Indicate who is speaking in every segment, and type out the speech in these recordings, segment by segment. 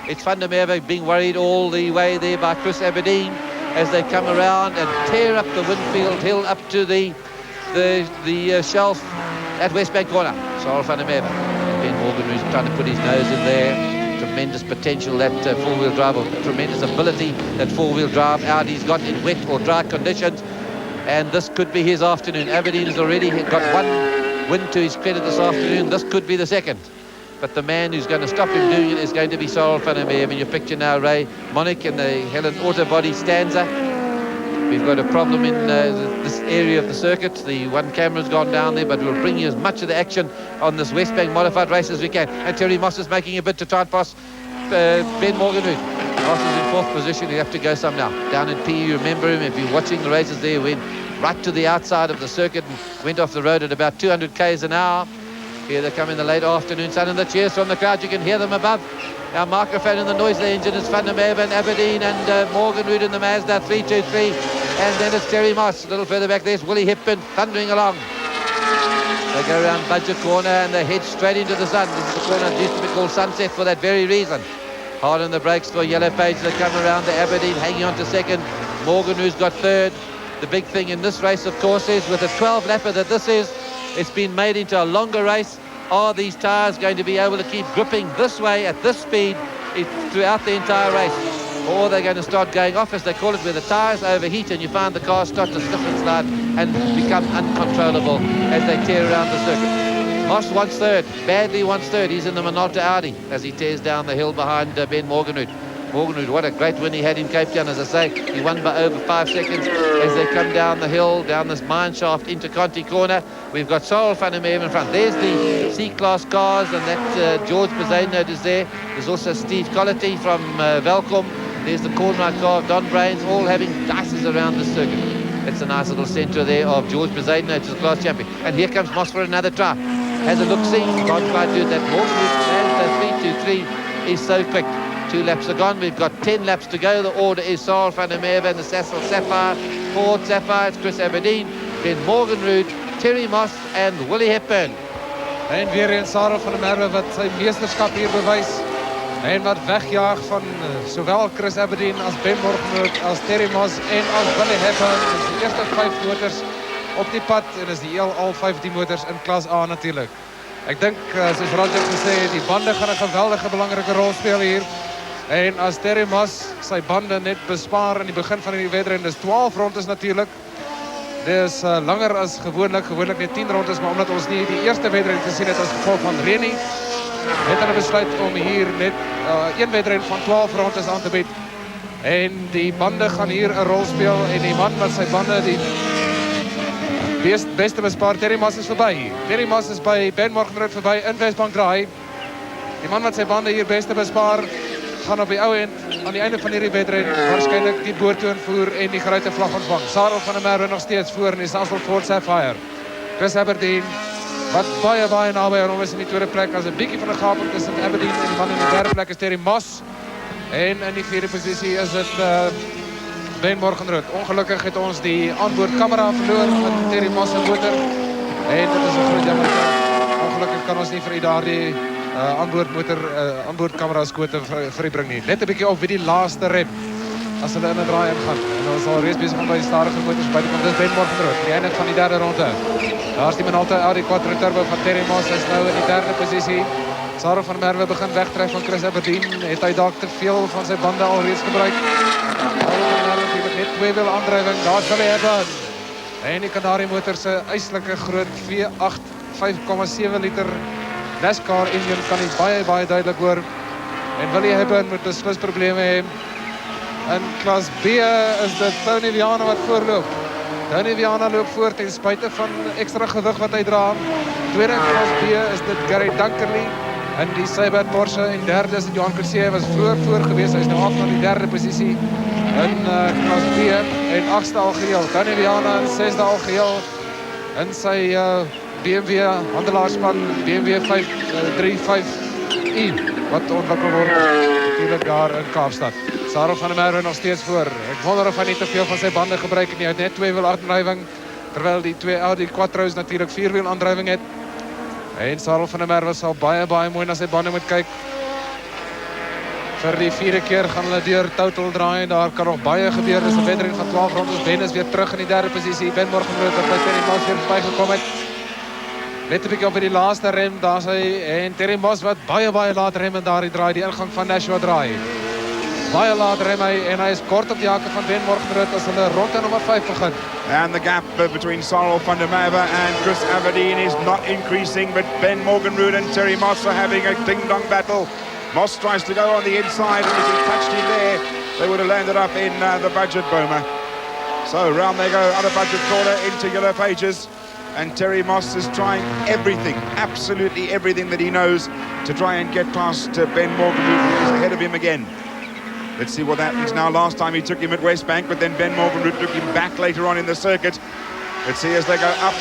Speaker 1: It's Van der Merwe being worried all the way there by Chris Aberdeen as they come around and tear up the Winfield Hill up to the shelf at Westbank corner. Sarel van der Merwe. Ben Morgan, who's trying to put his nose in there. Tremendous potential, that four-wheel drive, or tremendous ability that four-wheel drive Audi's got in wet or dry conditions. And this could be his afternoon. Aberdeen has already got one win to his credit this afternoon. This could be the second. But the man who's going to stop him doing it is going to be Sarel van der Merwe. In your picture now, Ray Monick in the Helen Auto Body stanza. We've got a problem in this area of the circuit. The one camera's gone down there, but we'll bring you as much of the action on this Westbank modified race as we can. And Terry Moss is making a bid to try and pass Ben Morganwood. Moss is in fourth position. He'll have to go some now. Down in PE, you remember him if you're watching the races there, went right to the outside of the circuit and went off the road at about 200 k's an hour. Here they come in the late afternoon sun, and the cheers from the crowd. You can hear them above. Our microphone and the noise of the engine is Van der Merwe and Aberdeen and Morganwood in the Mazda 323. And then it's Terry Moss. A little further back there's Willie Hepburn thundering along. They go around Budget Corner and they head straight into the sun. This is the corner that used to be called Sunset for that very reason. Hard on the brakes for Yellow Page. They come around the Aberdeen, hanging on to second. Morganwood's got third. The big thing in this race, of course, is with a 12-lapper that this is, it's been made into a longer race. Are these tyres going to be able to keep gripping this way at this speed throughout the entire race? Or they're going to start going off, as they call it, where the tyres overheat and you find the car start to slip and slide and become uncontrollable as they tear around the circuit. Moss wants third, badly wants third. He's in the Minolta Audi as he tears down the hill behind Ben Morganwood. Morganwood, what a great win he had in Cape Town, as I say. He won by over 5 seconds as they come down the hill, down this mine shaft into Conti Corner. We've got Sarel van der Merwe in front. There's the C-Class cars, and that George Bazane is there. There's also Steve Colletti from Velcom. There's the Cornwright car of Don Brains, all having dices around the circuit. It's a nice little centre there of George Bazane, which is the class champion. And here comes Moss for another try. Has a look-see, can't quite do that. Morganwood, 3-2-3 is so quick. 2 laps are gone. We've got 10 laps to go. The order is Sarel van der Merwe and the Sassel Sapphire. Ford Sapphire, it's Chris Aberdeen, Ben Morganwood, Terry Moss and Willie Hepburn.
Speaker 2: En weer eens Sarel van der Merwe wat sy meesterskap hier bewys. En wat wegjaag van zowel Chris Aberdeen als Ben Morganwood, als Terry Moss en als Willie Hepburn. Dit is die eerste 5 motors op die pad en is die al 5 die motors in klas A natuurlijk. Ek dink, soos Roger gesê het, die bande gaan 'n geweldige belangrike rol speel hier. En as Terry Moss sy bande net bespaar in die begin van die wedren, dis 12 rondes natuurlijk. Dis langer as gewoonlik net 10 rondes, maar omdat ons nie die eerste wedren gesien het as gevolg van reën, het hulle besluit om hier net een wedren van 12 rondes aan te bied. En die bande gaan hier 'n rol speel en die man wat sy bande die beste bespaar, Terry Moss is verby. Terry Moss is by Ben Morganwood verby in Westbank draai. Die man wat sy bande hier beste bespaar, gaan op die ou end aan die einde van hierdie wedren waarskynlik die boortoon voer en die geruite vlag ontvang. Sarel van der Merwe nog steeds voor in die Sassel Ford Sapphire. Chris Aberdeen wat baie naby aan hom is in die tweede plek, as 'n bietjie van 'n gaping tussen Aberdeen en die man in die derde plek is Terry Moss. En in die vierde posisie is dit Ben Morganwood. Ongelukkig het ons die aanboordkamera verloor van Terry Moss se motor. En dit is 'n groot jammer. Ongelukkig kan ons nie vir u daardie aanboordkamera skote vrybring nie. Net 'n bietjie op wie die laaste rem as hulle in 'n draai ingaan. En ons sal reeds besig om by die stadige motors by te kom. Dis Ben Morganwood, die einde van die derde ronde. Daar's die Minolta Audi Quattro Turbo van Terry Moss, is nou in die derde posisie. Sarel van der Merwe begin wegtrek van Chris Aberdeen. Het hy dalk te veel van sy bande alreeds gebruik? Net 2-wiel aandrywing, daar's Willie Hepburn. En die Canary motor se eislike groot V8 5,7 liter NASCAR engine kan hy baie duidelik hoor. En Willie Hepburn moet beslis probleme hê. In klas B is dit Tony Viana wat voorloop. Tony Viana loop voor ten spyte van ekstra gewig wat hy dra. Tweede in klas B is dit Gary Dunkerley in die Seibert Porsche. En derde is dit Johan Coetzee, was voor gewees. Hy is nou af na die derde posisie in klas B en 8ste al geheel. Tony Viana in 6de al geheel in sy BMW handelaarspan BMW 535i wat ontwikkel word natuurlijk daar in Kaapstad. Sarel van der Merwe nog steeds voor. Ek wonder of hy nie te veel van sy bande gebruik en hy het net 2-wiel aandrywing, terwyl die 2 Audi Quattro's natuurlijk 4-wiel aandrywing het. En Sarel van der Merwe sal baie mooi na sy bande moet kyk. Vir die 4de keer gaan hulle deur total draai. Daar kan nog baie gebeur. Dis 'n wedren van 12 rondes. Ben is weer terug in die 3de posisie. Ben Morgenrood wat by Terry Moss weer verbygekom het. Net 'n bietjie op die laaste rem. Daar's hy en Terry Moss wat baie laat rem in daardie draai, die ingang van Nashua draai. Baie laat rem hy en hy is kort op die hakke van Ben Morgenrood as hulle ronde nommer 5 begin.
Speaker 3: And the gap between Cyril van der Merwe and Chris Aberdeen is not increasing, but Ben Morgenrood and Terry Moss are having a ding-dong battle. Moss tries to go on the inside, and if he touched him there, they would have landed up in the budget Boma. So round they go, out of budget corner into yellow pages, and Terry Moss is trying everything, absolutely everything that he knows to try and get past Ben Morgenrood, who is ahead of him again. Let's see what happens now. Last time he took him at Westbank, but then Ben Morgenrood took him back later on in the circuit. Let's see as they go up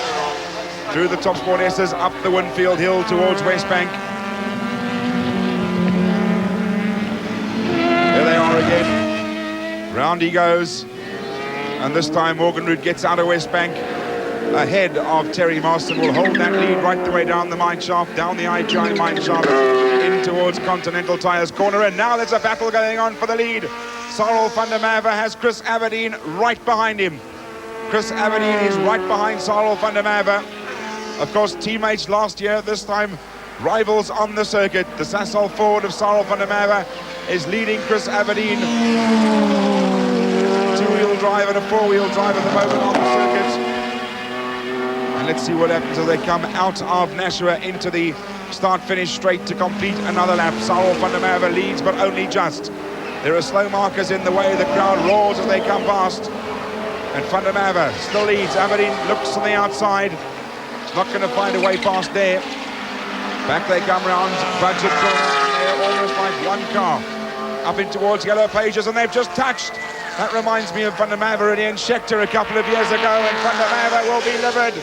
Speaker 3: through the top sport S's, up the Winfield Hill towards Westbank. There they are again. Round he goes. And this time Morgenrood gets out of Westbank ahead of Terry Moss and will hold that lead right the way down the mine shaft, down the IGI mine shaft, in towards Continental Tires corner. And now there's a battle going on for the lead. Cyril van der Merwe has Chris Aberdeen right behind him. Chris Aberdeen is right behind Cyril van der Merwe. Of course, teammates last year, this time rivals on the circuit. The Sasol forward of Cyril van der Merwe is leading Chris Aberdeen. Two-wheel drive and a four-wheel drive at the moment on the circuit. And let's see what happens as they come out of Nashua into the start-finish straight to complete another lap. Cyril van der Merwe leads, but only just. There are slow markers in the way. The crowd roars as they come past. And van der Merwe still leads. Aberdeen looks on the outside. He's not going to find a way past there. Back they come round. Budget corner. They're almost like one car. Up in towards yellow pages, and they've just touched. That reminds me of van der Merwe and Ian Schechter a couple of years ago, and van der Merwe will be livid.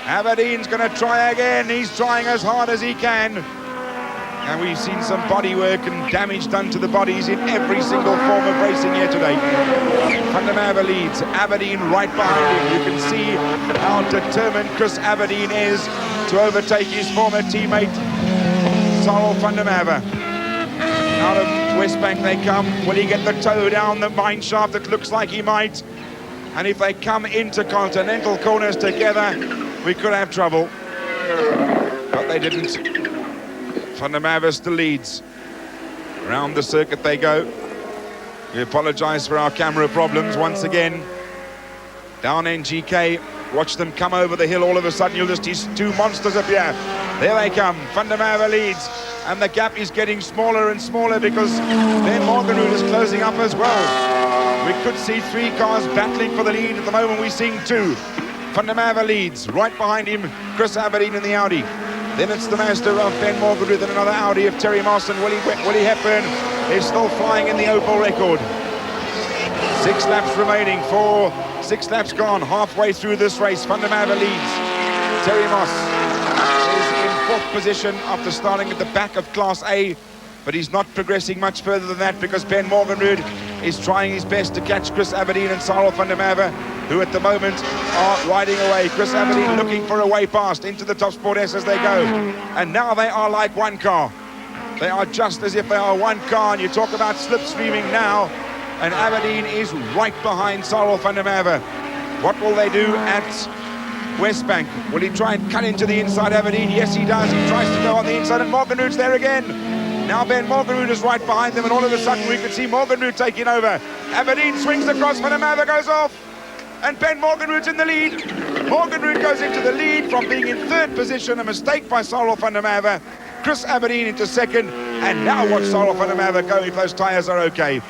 Speaker 3: Aberdeen's going to try again. He's trying as hard as he can. And we've seen some body work and damage done to the bodies in every single form of racing here today. Van der Merwe leads. Aberdeen right behind him. You can see how determined Chris Aberdeen is to overtake his former teammate, Cyril van der Merwe. Out of Westbank they come. Will he get the toe down the mine shaft? It looks like he might. And if they come into Continental corners together, we could have trouble. But they didn't. Van der Merwe still leads. Round the circuit they go. We apologise for our camera problems once again. Down NGK. Watch them come over the hill. All of a sudden you'll just see two monsters appear. There they come. Van der Merwe leads. And the gap is getting smaller and smaller because Ben Morgenrood is closing up as well. We could see three cars battling for the lead. At the moment we're seeing two. Van der Merwe leads. Right behind him, Chris Aberdeen in the Audi. Then it's the Mazda of Ben Morgenrood and another Audi of Terry Moss, and Willie Hepburn is still flying in the Opel record. 6 laps remaining, 6 laps gone, halfway through this race. Van der Merwe leads. Terry Moss is in 4th position after starting at the back of Class A, but he's not progressing much further than that because Ben Morgenrood is trying his best to catch Chris Aberdeen and Cyril van der Merwe, who at the moment are riding away. Chris Aberdeen looking for a way past into the Top Sport S as they go. And now they are like one car. They are just as if they are one car, and you talk about slipstreaming now, and Aberdeen is right behind Cyril van der Merwe. What will they do at Westbank? Will he try and cut into the inside Aberdeen? Yes, he does. He tries to go on the inside, and Morgenrood's there again. Now Ben Morgenrood is right behind them, and all of a sudden we could see Morgenrood taking over. Aberdeen swings across, van der Merwe goes off, and Ben Morgenrood's in the lead. Morgenrood goes into the lead from being in 3rd position, a mistake by Cyril van der Merwe. Chris Aberdeen into 2nd, and now watch Cyril van der Merwe go if those tyres are okay.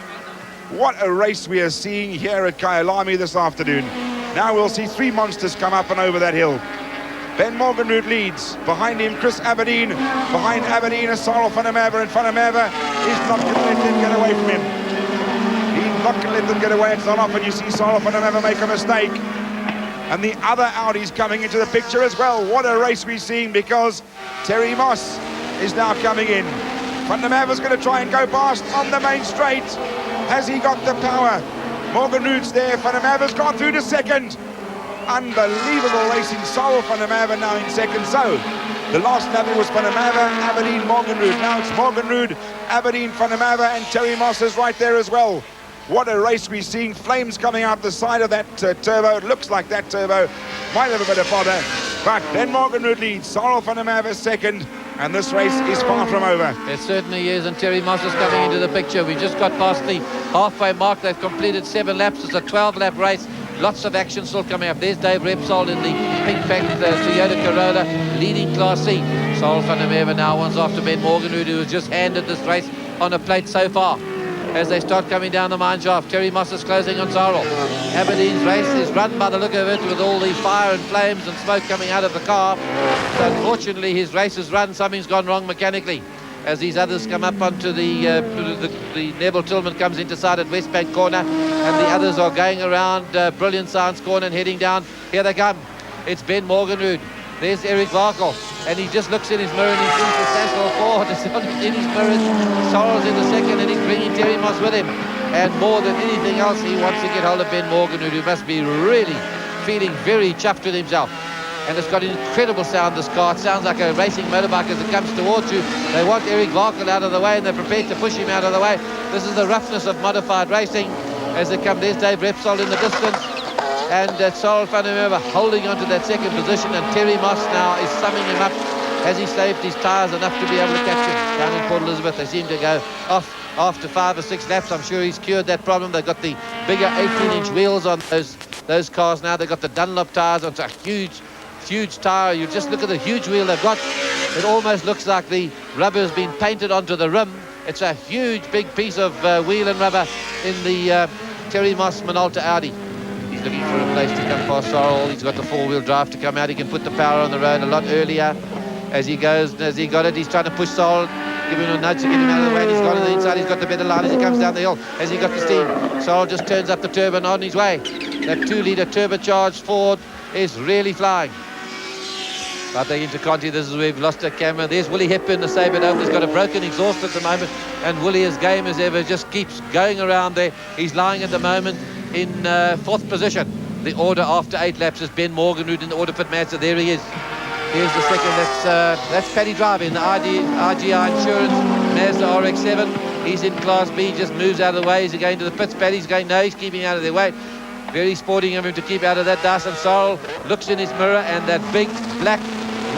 Speaker 3: What a race we are seeing here at Kyalami this afternoon. Now we'll see 3 monsters come up and over that hill. Ben Morgenrood leads. Behind him, Chris Aberdeen. Behind Aberdeen is Cyril van der Merwe, and van der Merwe is not going to let them get away from him. He's not going to let them get away. It's not often you see Cyril van der Merwe make a mistake. And the other Audis coming into the picture as well. What a race we're seeing, because Terry Moss is now coming in. Van der Merwe's going to try and go past on the main straight. Has he got the power? Morgenrood's there. Van der Merwe's gone through to 2nd. Unbelievable racing. Cyril van der Merwe now in 2nd. So The last lap it was Van der Merwe, Aberdeen, Morgenrud. Now it's Morgenrud, Aberdeen, Van der Merwe, and Terry Moss is right there as well. What a race we're seeing. Flames coming out the side of that turbo. It looks like that turbo might have a bit of fodder. But Ben Morgenrud leads, Sarel van der Merwe second, and this race is far from over.
Speaker 1: It certainly is, and Terry Moss is coming into the picture. We just got past the halfway mark. They've completed 7 laps. It's a 12-lap race. Lots of action still coming up. There's Dave Repsol in the pink pack Toyota Corolla, leading Class C. Sarel van der Merwe now one's after Ben Morgenrud, who has just handed this race on a plate so far. As they start coming down the mine shaft, Terry Moss is closing on Sarel. Aberdeen's race is run by the look of it with all the fire and flames and smoke coming out of the car. So unfortunately his race is run, something's gone wrong mechanically. As these others come up onto the Neville Tillman comes into side at Westbank corner, and the others are going around Brilliant Science corner and heading down. Here they come. It's Ben Morgenrud. There's Eric Varkel, and he just looks in his mirror and he sees the National Ford in his mirror. Sarel's in the second, and he's bringing Terry Moss with him. And more than anything else, he wants to get hold of Ben Morgenrud, who must be really feeling very chuffed with himself. And it's got an incredible sound, this car. It sounds like a racing motorbike as it comes towards you. They want Eric Varkel out of the way, and they're prepared to push him out of the way. This is the roughness of modified racing. As they come, there's Dave Repsol in the distance. And Sarel van der Merwe holding onto that second position, and Terry Moss now is summing him up. Has he saved his tyres enough to be able to catch him? Down in Port Elizabeth, they seem to go off after 5 or 6 laps. I'm sure he's cured that problem. They've got the bigger 18-inch wheels on those cars now. They've got the Dunlop tyres on. It's a huge tyre. You just look at the huge wheel they've got. It almost looks like the rubber's been painted onto the rim. It's a huge, big piece of wheel and rubber in the Terry Moss Minolta Audi. He's looking for a place to come past Sarel. He's got the 4-wheel drive to come out. He can put the power on the road a lot earlier. As he goes, as he got it, he's trying to push Sarel, give him a nudge to get him out of the way. And he's gone on the inside. He's got the better line as he comes down the hill. As he got the steam, Sarel just turns up the turbo and on his way. That 2-litre turbocharged Ford is really flying. But the Interconti, this is where we've lost a camera. There's Willie Hepburn, the Sabre Oak. He's got a broken exhaust at the moment, and Willie, as game as ever, just keeps going around there. He's lying at the moment in 4th position. The order after 8 laps is Ben Morgenrud in the order pit Mazda. There he is. Here's the second. That's Paddy driving the RGI Insurance Mazda RX-7. He's in Class B. Just moves out of the way. He's going to the pits. Paddy's going. No, he's keeping out of their way. Very sporting of him to keep out of that. Dyson Sarel looks in his mirror, and that big black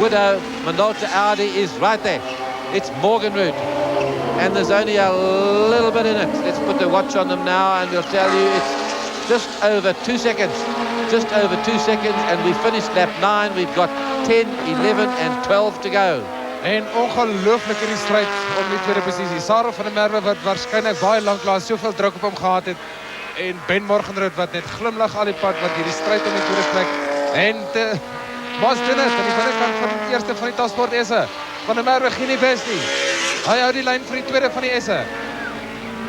Speaker 1: Widow Minolta Audi is right there. It's Morgenrud, and there's only a little bit in it. Let's put the watch on them now, and we'll tell you it's just over 2 seconds. Just over 2 seconds, and we finished lap 9. We've got 10, 11 and 12 to go.
Speaker 2: En ongelooflik in die strijd om die tweede posisie. Sarel van der Merwe wat waarskynlik baie lanklaas soveel druk op hom gehad het. En Ben Morgenrud wat net glimlag al die pad wat hierdie stryd om die tweede plek. En Moss doen het aan die binnekant van die eerste van die Tasport Esse. Van der Merwe gee nie best nie. Hy hou die lyn vir die tweede van die Esse.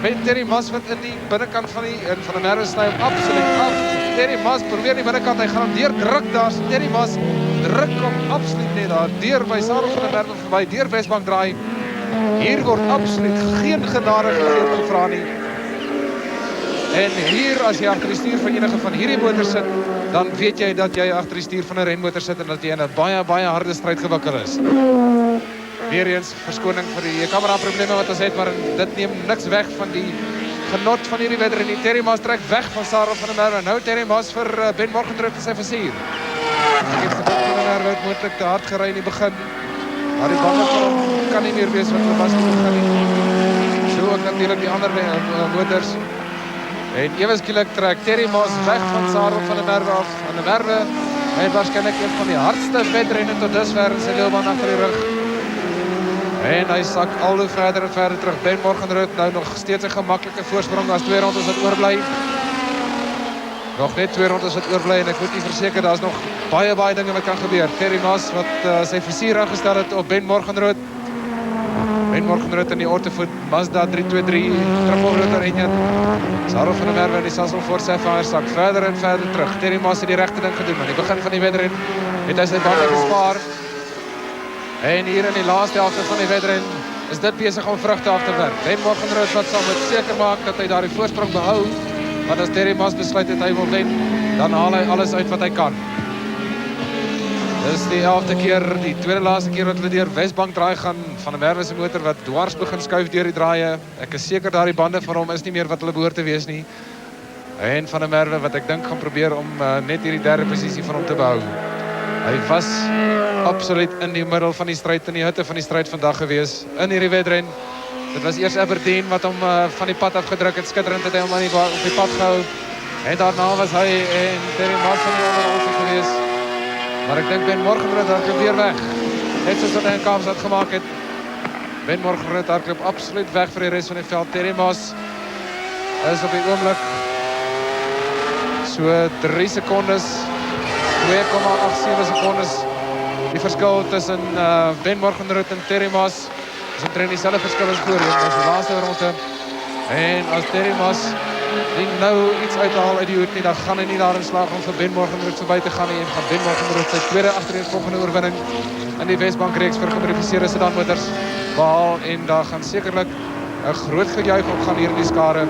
Speaker 2: Met Terry Moss wat in die binnekant van der Merwe sny hom absoluut af. Terry Moss probeer die binnekant, hy gaan hom deurdruk daar. Terry Moss druk hom absoluut net daar. Deur by Sarel van der Merwe verby, deur Westbank draai. Hier word absoluut geen genade gegee vir vra nie. En hier, as jy agter die stuur van enige van hierdie motors sit, dan weet jy dat jy agter die stuur van 'n renmotor sit en dat jy in 'n baie harde stryd gewikkel is. Weer eens verskoning vir die kameraprobleme wat ons het, maar dit neem niks weg van die genot van hierdie wedren. Die Terry Moss trek weg van Sarel van der Merwe. Nou Terry Moss vir Ben Morgenrud in sy versier. Die eerste van der Merwe het moontlik te hard gery in die begin. Maar die bande van hom kan nie meer wees wat hulle was in die begin nie. So ook natuurlijk die ander motors. En ewe skielik trek Terry Moss weg van Sarel van der Merwe af. Van der Merwe het waarskynlik een van die hardste wedrenne tot dusver in sy loopbaan agter die rug. En hy sak al hoe verder en verder terug. Ben Morgenrud nou nog steeds 'n gemaklike voorsprong as 2 rondes wat oorbly. Nog net 2 rondes wat oorbly en ek moet u verseker daar's nog baie dinge wat kan gebeur. Terry Moss wat sy versier aangestel het op Ben Morgenrud. Ben Morgenrud in die Ortefoot Mazda 323 triple engine. Sarel van der Merwe en die Sasol Ford Sapphire sak verder en verder terug. Terry Moss het die regte ding gedoen. Aan die begin van die wedren het hy sy bande gespaar. En hier in die laaste helfte van die wedren is dit besig om vrugte af te werk. Ben Morgenrud wat sal moet seker maak dat hy daardie voorsprong behou. Want as Terry Moss besluit het hy wil wen, dan haal hy alles uit wat hy kan. Dis die 11de keer, die tweede laaste keer wat hulle deur Westbank draai gaan van 'n Merwe se motor wat dwars begin skuif deur die draaie. Ek is seker daardie bande van hom is nie meer wat hulle behoort te wees nie. En van 'n Merwe wat ek dink gaan probeer om net hierdie derde posisie van hom te behou. Hy was absoluut in die middel van die stryd, in die hitte van die stryd vandag gewees in hierdie wedren. Dit was eers Aberdeen wat hom van die pad afgedruk het, skitterend het hy hom op die pad gehou. En daarna was hy en Terry Mas van die onder ons gewees. Maar ek dink Ben Morgenrood hardloop weer weg. Net soos wat hy in Kaapstad gemaak het. Ben Morgenrood hardloop absoluut weg vir die res van die veld. Terry Mas is op die oomblik so 3 sekondes, 2,87 sekondes. Die verskil tussen Ben Morgenrood en Terry Mas is omtrent dieselfde verskil as voorheen. Dit is die laaste ronde. En as Terry Mas nie nou iets uithaal uit die hoed nie, dan gaan hy nie daarin slaag om vir Ben Morgenrood verby te gaan nie, en gaan Ben Morgenrood sy tweede agtereenvolgende oorwinning in die Westbank reeks vir gemodifiseerde sedanmotors behaal, en daar gaan sekerlik 'n groot gejuich opgaan hier in die skare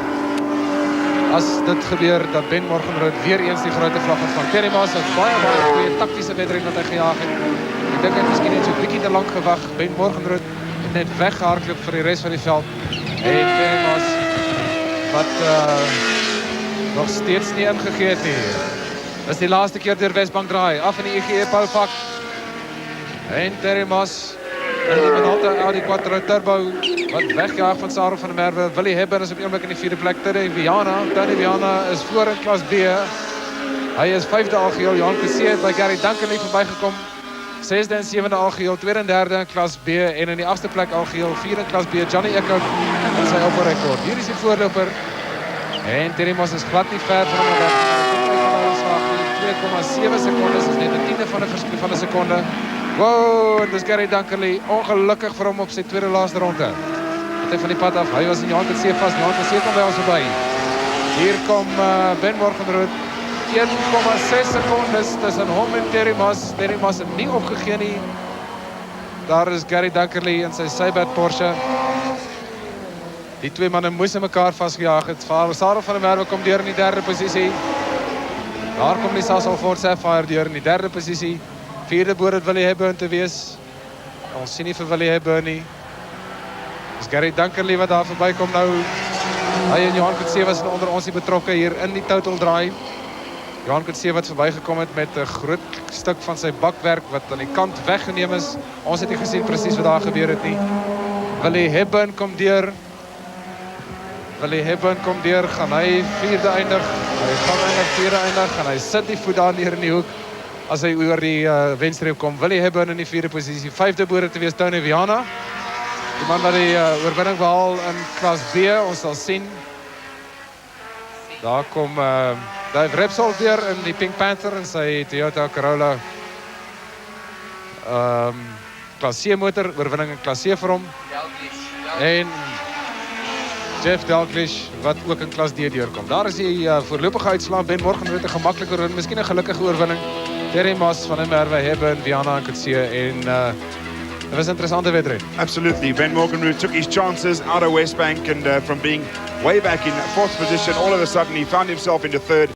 Speaker 2: as dit gebeur dat Ben Morgenrood weer eens die grote vlag ontvang. Terry Mas het baie goeie taktiese wedren wat hy gejaag het. Ek dink hy het miskien net so 'n bietjie te lank gewag. Ben Morgenrood het net weggehardloop vir die res van die veld, en Terry Mas wat nog steeds nie ingegee het nie. Dis die laaste keer deur Westbank draai, af in die EGE poulvak. En Terry Mas in die Minolta Audi Quattro Turbo wat wegjaag van Sarel van der Merwe. Willie Hebben is op die oomblik in die 4de plek. Tony Viana is voor in klas B. Hy is 5de algeheel. Johan Kutse het by Gary Duncan verbygekom. 6de en 7de algeheel, 2de en 3de in klas B, en in die 8ste plek algeheel, 4de in klas B, Johnny Eckhout in sy opperrekord. Hier is die voorloper, en Terry Mas is glad nie ver van hom weg. 2,7 sekondes is net 'n tiende van 'n sekonde. Wow, en dis Gary Dunkerley, ongelukkig vir hom op sy tweede laaste ronde. Het hy van die pad af, hy was in Johan Kutse vast, Johan Kutse kom by ons verby. Hier kom Ben Morgenrood, 1,6 sekondes tussen hom en Terry Mas. Terry Mas het nie opgegee nie. Daar is Gary Dunkerley in sy Seibert Porsche. Die twee manne moes mekaar vastgejaag het. Sarel van der Merwe kom deur in die 3de posisie. Daar kom die Sasol Ford Sapphire deur in die 3de posisie. 4de boord het Willie Hebben te wees. Ons sien nie vir Willie Hebben nie. Dis Gary Dunkerley wat daar verby kom nou. Hy en Johan Kutse was onder ons betrokke hier in die total draai. Johan Kutse wat verbygekom het met 'n groot stuk van sy bakwerk wat aan die kant weggeneem is. Ons het nie gesien presies wat daar gebeur het nie. Willie Hebben kom deur. Willie Hebben kom deur, gaan hy 4de eindig. Hy gaan eindig 4de eindig en hy sit die voet daar neer in die hoek as hy oor die wenstreep kom. Willie Hebben in die 4de posisie. 5de boord te wees Tony Viana. Die man wat die oorwinning behaal in klas B, ons sal sien. Daar kom Dave Repsol weer in die Pink Panther en sy Toyota Corolla klas C motor, oorwinning in klas C vir hom. En Jeff Dalglish wat ook in klas D deurkom. Daar is die voorlopige uitslag. Ben Morgenrood 'n gemaklike oorwinning, miskien 'n gelukkige oorwinning. Terry Mas van der Merwe, Hebben, Viana en Kutse, en it was an interessante wedren.
Speaker 3: Absolutely. Ben Morgenrood took his chances out of Westbank, and from being way back in 4th position, all of a sudden he found himself into 3rd.